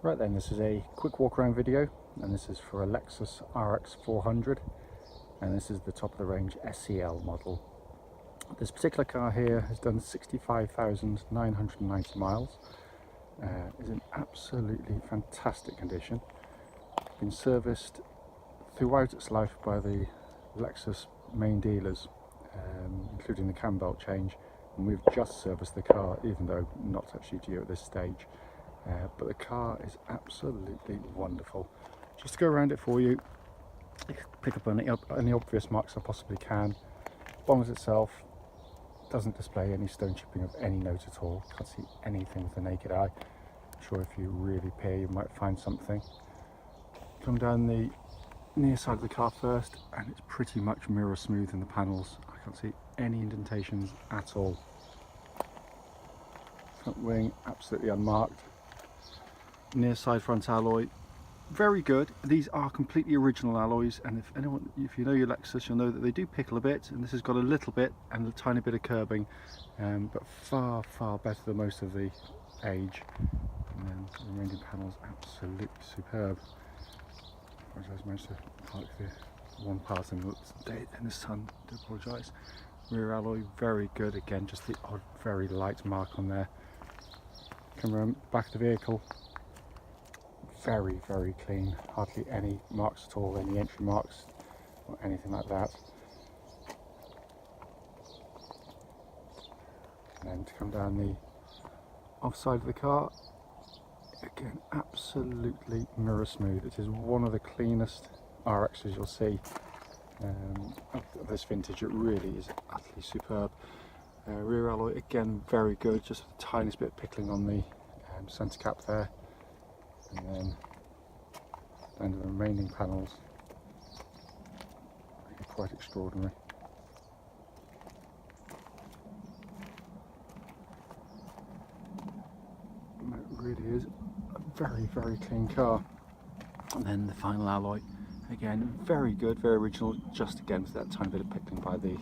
Right then, this is a quick walk around video, and this is for a Lexus RX 400, and this is the top of the range SEL model. This particular car here has done 65,990 miles. Is in absolutely fantastic condition. Been serviced throughout its life by the Lexus main dealers, including the cam belt change, and we've just serviced the car, even though not actually due at this stage. But the car is absolutely wonderful. Just to go around it for you, pick up any obvious marks I possibly can. Bonnet itself doesn't display any stone chipping of any note at all. Can't see anything with the naked eye. I'm sure if you really peer you might find something. Come down the near side of the car first, and it's pretty much mirror smooth in the panels. I can't see any indentations at all. Front wing absolutely unmarked. Near side front alloy, very good. These are completely original alloys, and if you know your Lexus, you'll know that they do pickle a bit, and this has got a little bit and a tiny bit of curbing, but far better than most of the age. And then the remaining panels absolutely superb. I managed to park the one part in the sun, I do apologise. Rear alloy very good, again just the odd very light mark on there. Come around back of the vehicle, very clean, hardly any marks at all, any entry marks or anything like that. And then to come down the off side of the car, again absolutely mirror smooth. It is one of the cleanest RXs you'll see of this vintage. It really is utterly superb. Rear alloy again very good, just the tiniest bit of pickling on the centre cap there. And then down to the remaining panels, really quite extraordinary. And it really is a very clean car. And then the final alloy, again very good, very original, just again with that tiny bit of pickling by the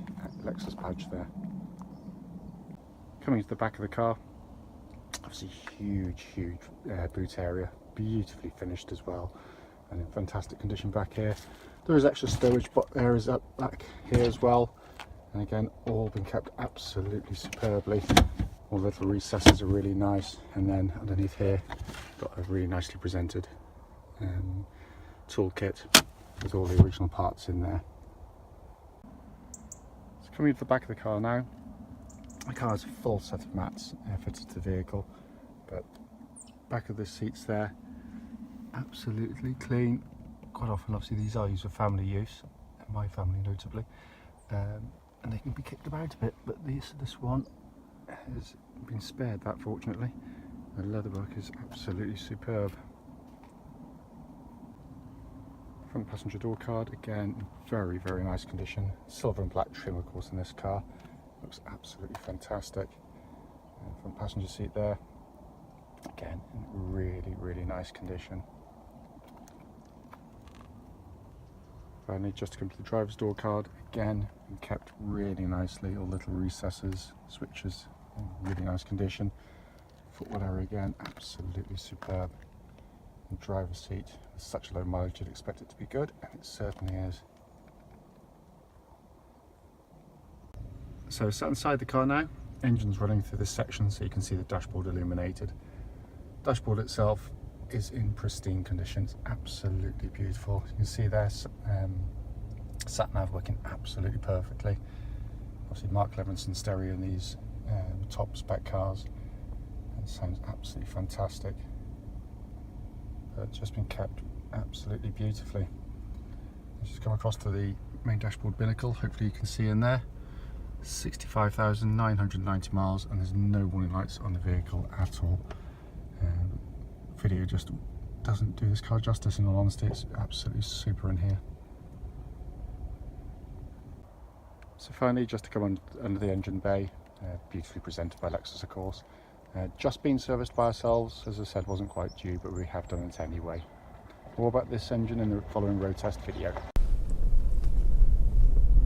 Lexus badge there. Coming to the back of the car, obviously huge boot area, beautifully finished as well, and in fantastic condition back here. There is extra stowage but there is up back here as well, and again all been kept absolutely superbly. All the little recesses are really nice, and then underneath here got a really nicely presented toolkit with all the original parts in there. So coming to the back of the car now, the car has a full set of mats fitted to the vehicle, but back of the seats there, absolutely clean. Quite often obviously these are used for family use, my family notably, and they can be kicked about a bit, but this one has been spared that, fortunately. The leatherwork is absolutely superb. Front passenger door card, again very nice condition. Silver and black trim of course in this car, looks absolutely fantastic. Front passenger seat there, again in really nice condition. Finally, just to come to the driver's door card, again kept really nicely, all little recesses, switches in really nice condition. Footwell area again absolutely superb. And driver's seat, with such a low mileage you'd expect it to be good, and it certainly is. So sat inside the car now, engine's running through this section so you can see the dashboard illuminated. Dashboard itself is in pristine condition, it's absolutely beautiful. You can see there sat nav working absolutely perfectly. Obviously Mark Levinson stereo in these top spec cars, and it sounds absolutely fantastic. But just been kept absolutely beautifully. Let's just come across to the main dashboard binnacle, hopefully you can see in there. 65,990 miles, and there's no warning lights on the vehicle at all. Video just doesn't do this car justice, in all honesty. It's absolutely super in here. So finally, just to come under the engine bay, beautifully presented by Lexus of course. Just been serviced by ourselves, as I said, wasn't quite due, but we have done it anyway. More about this engine in the following road test video.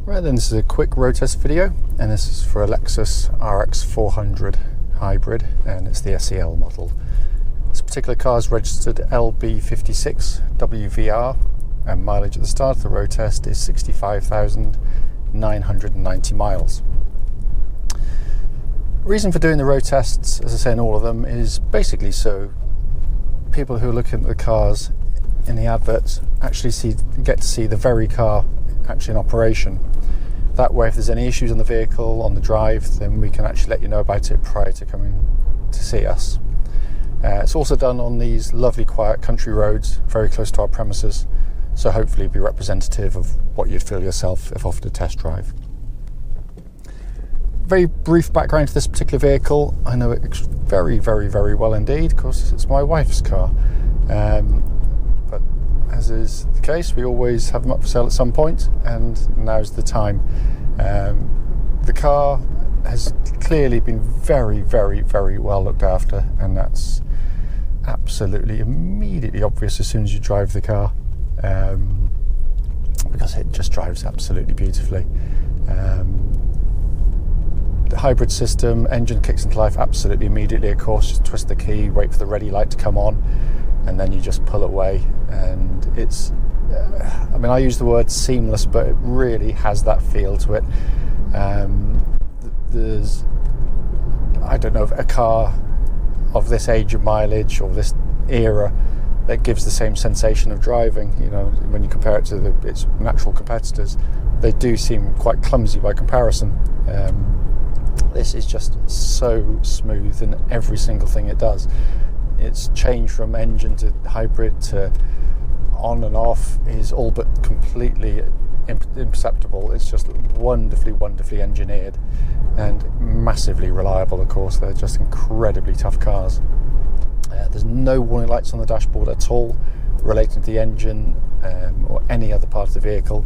Right then, this is a quick road test video, and this is for a Lexus RX 400 hybrid, and it's the SEL model. This particular car is registered LB56WVR, and mileage at the start of the road test is 65,990 miles. Reason for doing the road tests, as I say in all of them, is basically so people who are looking at the cars in the adverts actually get to see the very car actually in operation. That way, if there's any issues on the vehicle, on the drive, then we can actually let you know about it prior to coming to see us. It's also done on these lovely quiet country roads very close to our premises, so hopefully be representative of what you'd feel yourself if offered a test drive. Very brief background to this particular vehicle. I know it very, very, very well indeed. Of course, it's my wife's car. But as is the case, we always have them up for sale at some point, and now's the time. The car has clearly been very, very, very well looked after, and that's absolutely immediately obvious as soon as you drive the car, because it just drives absolutely beautifully. The hybrid system, engine kicks into life absolutely immediately, of course. Just twist the key, wait for the ready light to come on, and then you just pull away, and it's I mean, I use the word seamless, but it really has that feel to it. There's, I don't know, a car of this age of mileage or this era that gives the same sensation of driving. You know, when you compare it to its natural competitors, they do seem quite clumsy by comparison. This is just so smooth in every single thing it does. Its change from engine to hybrid to on and off is all but completely imperceptible. It's just wonderfully, wonderfully engineered and massively reliable. Of course, they're just incredibly tough cars. There's no warning lights on the dashboard at all relating to the engine or any other part of the vehicle.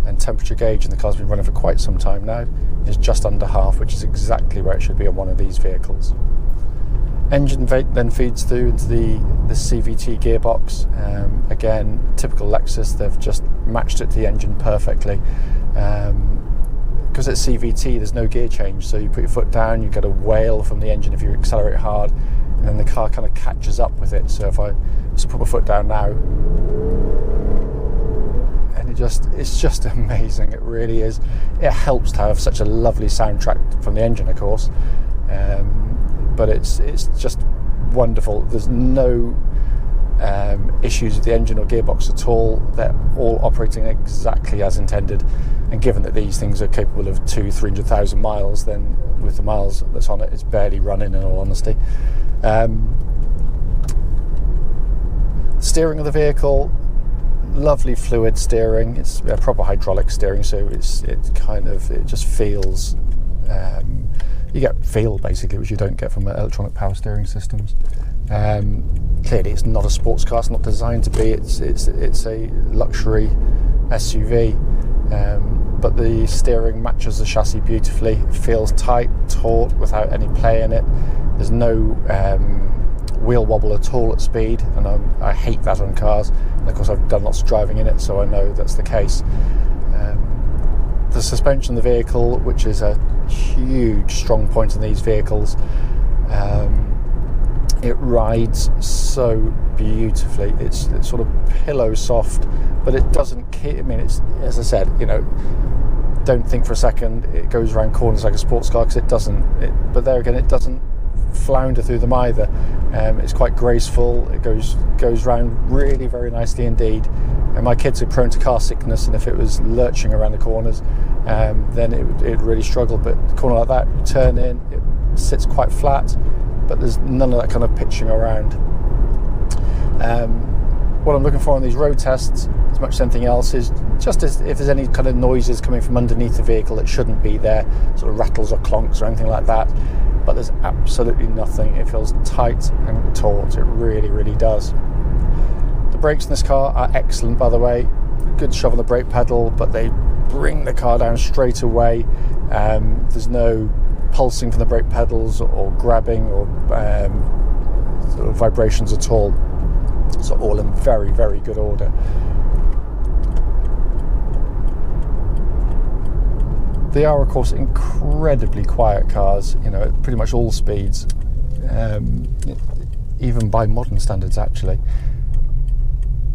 And temperature gauge, and the car's been running for quite some time now, is just under half, which is exactly where it should be on one of these vehicles. Engine then feeds through into the CVT gearbox. Again, typical Lexus, they've just matched it to the engine perfectly. Because it's CVT, there's no gear change, so you put your foot down, you get a wail from the engine if you accelerate hard, and then the car kind of catches up with it. So if I just put my foot down now, and it's just amazing. It really is. It helps to have such a lovely soundtrack from the engine, of course, but it's just wonderful. There's no issues with the engine or gearbox at all. They're all operating exactly as intended, and given that these things are capable of 200,000-300,000 miles, then with the miles that's on it, it's barely running, in all honesty. Steering of the vehicle, lovely fluid steering. It's a proper hydraulic steering, so it just feels, you get feel basically, which you don't get from electronic power steering systems. Clearly it's not a sports car, it's not designed to be. It's a luxury SUV, but the steering matches the chassis beautifully. It feels tight, taut, without any play in it. There's no wheel wobble at all at speed, and I hate that on cars, and of course I've done lots of driving in it, so I know that's the case. The suspension of the vehicle, which is a huge strong point in these vehicles, it rides so beautifully. It's sort of pillow soft, but it doesn't I mean, it's, as I said, you know, don't think for a second it goes around corners like a sports car, because it doesn't. But there again, it doesn't flounder through them either. It's quite graceful. It goes round really very nicely indeed. And my kids are prone to car sickness, and if it was lurching around the corners, then it'd really struggle. But a corner like that, you turn in, it sits quite flat, but there's none of that kind of pitching around. What I'm looking for on these road tests, as much as anything else, is just if there's any kind of noises coming from underneath the vehicle that shouldn't be there, sort of rattles or clonks or anything like that. But there's absolutely nothing. It feels tight and taut. It really, really does. The brakes in this car are excellent, by the way. Good shove on the brake pedal, but they bring the car down straight away. There's no pulsing from the brake pedals or grabbing or sort of vibrations at all. So all in very, very good order. They are, of course, incredibly quiet cars, you know, at pretty much all speeds. even by modern standards actually.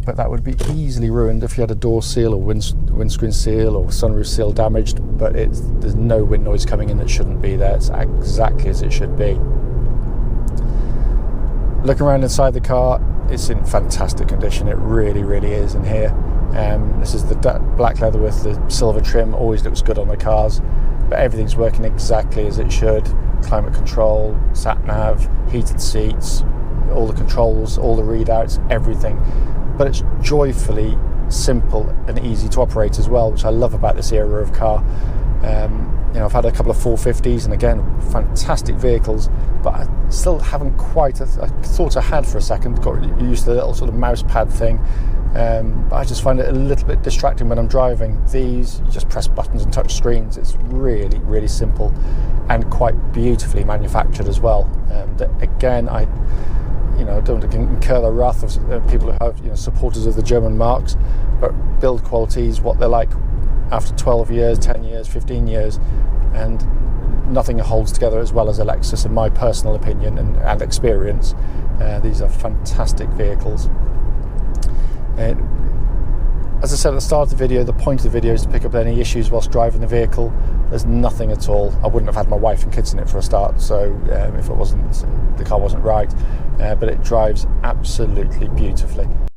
But that would be easily ruined if you had a door seal or windscreen seal or sunroof seal damaged, but there's no wind noise coming in that shouldn't be there. It's exactly as it should be. Looking around inside the car, it's in fantastic condition. It really, really is in here. This is the black leather with the silver trim, always looks good on the cars, but everything's working exactly as it should. Climate control, sat nav, heated seats, all the controls, all the readouts, everything. But it's joyfully simple and easy to operate as well, which I love about this era of car. I've had a couple of 450s, and again, fantastic vehicles, but I still haven't quite, I thought I had for a second, got used to the little sort of mouse pad thing, but I just find it a little bit distracting when I'm driving. These, you just press buttons and touch screens. It's really, really simple and quite beautifully manufactured as well. Again, I don't want to incur the wrath of people who have, supporters of the German marques, but build quality is what they're like after 12 years, 10 years, 15 years, and nothing holds together as well as a Lexus, in my personal opinion and experience. These are fantastic vehicles. As I said at the start of the video, the point of the video is to pick up any issues whilst driving the vehicle. There's nothing at all. I wouldn't have had my wife and kids in it for a start, so if the car wasn't right, but it drives absolutely beautifully.